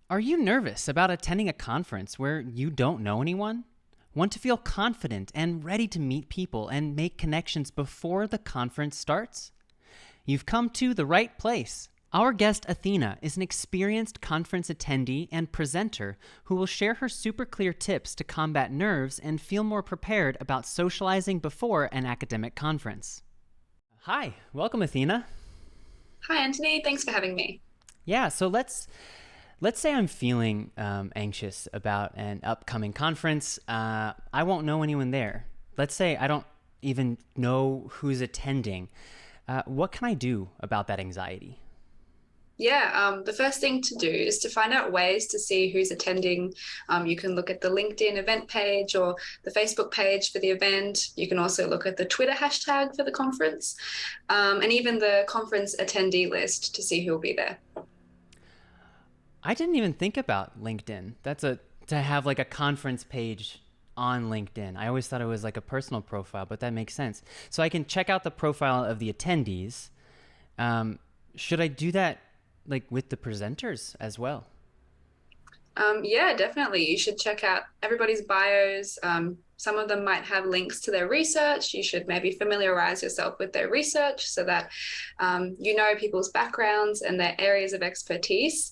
Are you nervous about attending a conference where you don't know anyone? Want to feel confident and ready to meet people and make connections before the conference starts? You've come to the right place. Our guest Athena is an experienced conference attendee and presenter who will share her super clear tips to combat nerves and feel more prepared about socializing before an academic conference. Hi, welcome Athena. Hi, Anthony. Thanks for having me. Yeah, so let's say I'm feeling anxious about an upcoming conference. I won't know anyone there. Let's say I don't even know who's attending. What can I do about that anxiety? The first thing to do is to find out ways to see who's attending. You can look at the LinkedIn event page or the Facebook page for the event. You can also look at the Twitter hashtag for the conference, and even the conference attendee list to see who will be there. I didn't even think about LinkedIn. To have like a conference page on LinkedIn. I always thought it was like a personal profile, but that makes sense. So I can check out the profile of the attendees. Should I do that like with the presenters as well? Yeah, definitely. You should check out everybody's bios. Some of them might have links to their research. You should maybe familiarize yourself with their research so that you know people's backgrounds and their areas of expertise.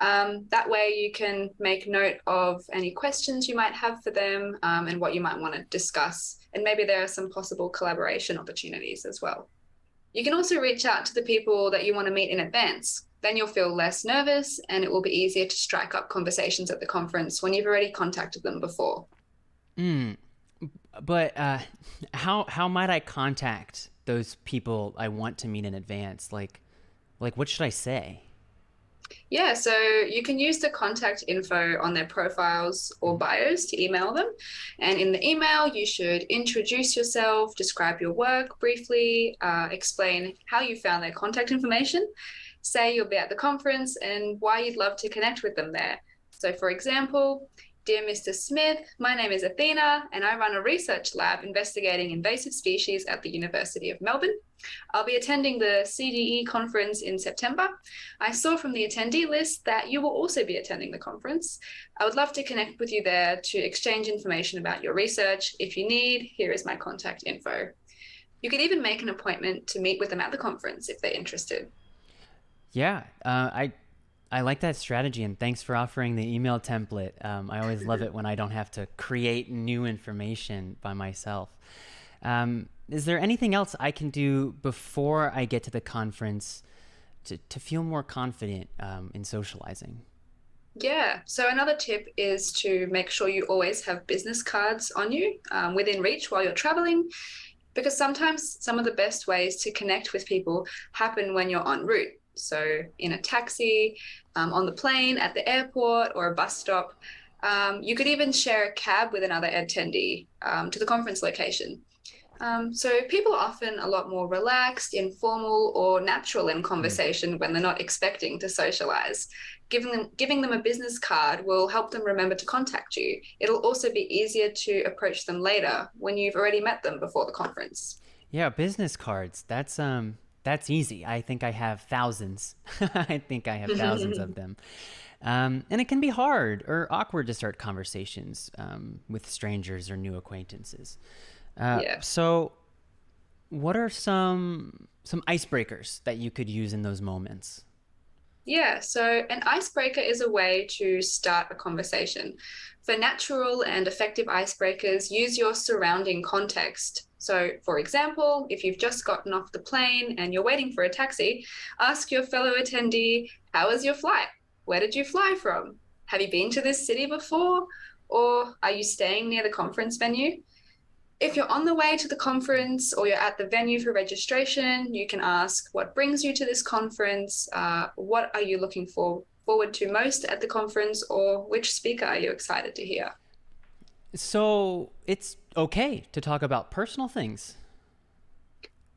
That way you can make note of any questions you might have for them and what you might want to discuss. And maybe there are some possible collaboration opportunities as well. You can also reach out to the people that you want to meet in advance. Then you'll feel less nervous and it will be easier to strike up conversations at the conference when you've already contacted them before. Mm, but how might I contact those people I want to meet in advance? Like what should I say? Yeah, so you can use the contact info on their profiles or bios to email them. And in the email, you should introduce yourself, describe your work briefly, explain how you found their contact information, say you'll be at the conference and why you'd love to connect with them there. So, for example, dear Mr. Smith, my name is Athena and I run a research lab investigating invasive species at the University of Melbourne. I'll be attending the CDE conference in September. I saw from the attendee list that you will also be attending the conference. I would love to connect with you there to exchange information about your research. If you need, here is my contact info. You could even make an appointment to meet with them at the conference if they're interested. Yeah, I like that strategy, and thanks for offering the email template. I always love it when I don't have to create new information by myself. Is there anything else I can do before I get to the conference to feel more confident in socializing? Yeah, so another tip is to make sure you always have business cards on you within reach while you're traveling, because sometimes some of the best ways to connect with people happen when you're en route. So in a taxi, on the plane, at the airport, or a bus stop. You could even share a cab with another attendee to the conference location. So people are often a lot more relaxed, informal, or natural in Mm. conversation when they're not expecting to socialize. Giving them a business card will help them remember to contact you. It'll also be easier to approach them later when you've already met them before the conference. Yeah, business cards. That's easy. I think I have thousands. I think I have thousands of them. And it can be hard or awkward to start conversations with strangers or new acquaintances. Yeah. So, what are some icebreakers that you could use in those moments? Yeah, so an icebreaker is a way to start a conversation. For natural and effective icebreakers, use your surrounding context. So, for example, if you've just gotten off the plane and you're waiting for a taxi, ask your fellow attendee, how was your flight? Where did you fly from? Have you been to this city before? Or are you staying near the conference venue? If you're on the way to the conference or you're at the venue for registration, you can ask what brings you to this conference, what are you looking forward to most at the conference, or which speaker are you excited to hear? So, it's okay to talk about personal things.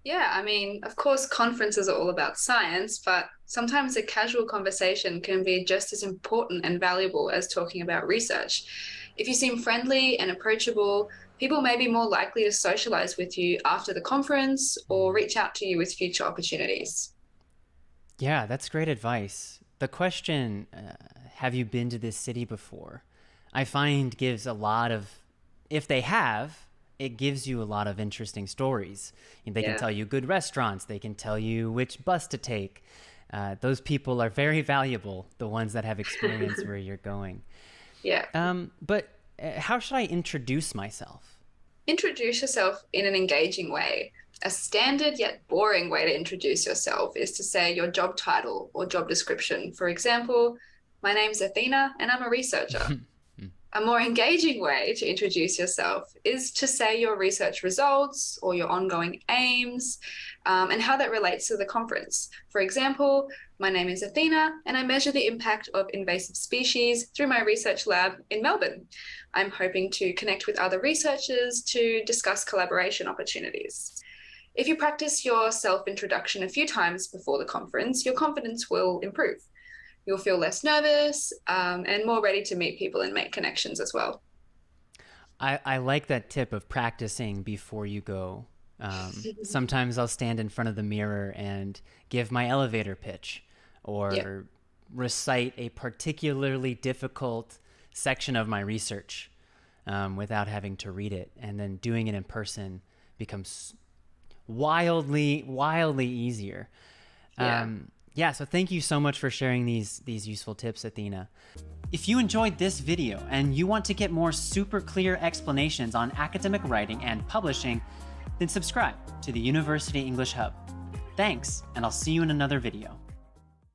Yeah, I mean, of course, conferences are all about science, but sometimes a casual conversation can be just as important and valuable as talking about research. If you seem friendly and approachable, people may be more likely to socialize with you after the conference or reach out to you with future opportunities. Yeah, that's great advice. The question, have you been to this city before? I find gives a lot of, if they have, it gives you a lot of interesting stories. They can tell you good restaurants. They can tell you which bus to take. Those people are very valuable, the ones that have experience where you're going. Yeah. But how should I introduce myself? Introduce yourself in an engaging way. A standard yet boring way to introduce yourself is to say your job title or job description. For example, my name's Athena and I'm a researcher. A more engaging way to introduce yourself is to say your research results or your ongoing aims and how that relates to the conference. For example, my name is Athena and I measure the impact of invasive species through my research lab in Melbourne. I'm hoping to connect with other researchers to discuss collaboration opportunities. If you practice your self-introduction a few times before the conference, your confidence will improve. You'll feel less nervous and more ready to meet people and make connections as well. I like that tip of practicing before you go. Sometimes I'll stand in front of the mirror and give my elevator pitch or recite a particularly difficult section of my research without having to read it. And then doing it in person becomes wildly easier. So thank you so much for sharing these useful tips, Athena. If you enjoyed this video and you want to get more super clear explanations on academic writing and publishing, then subscribe to the University English Hub. Thanks, and I'll see you in another video.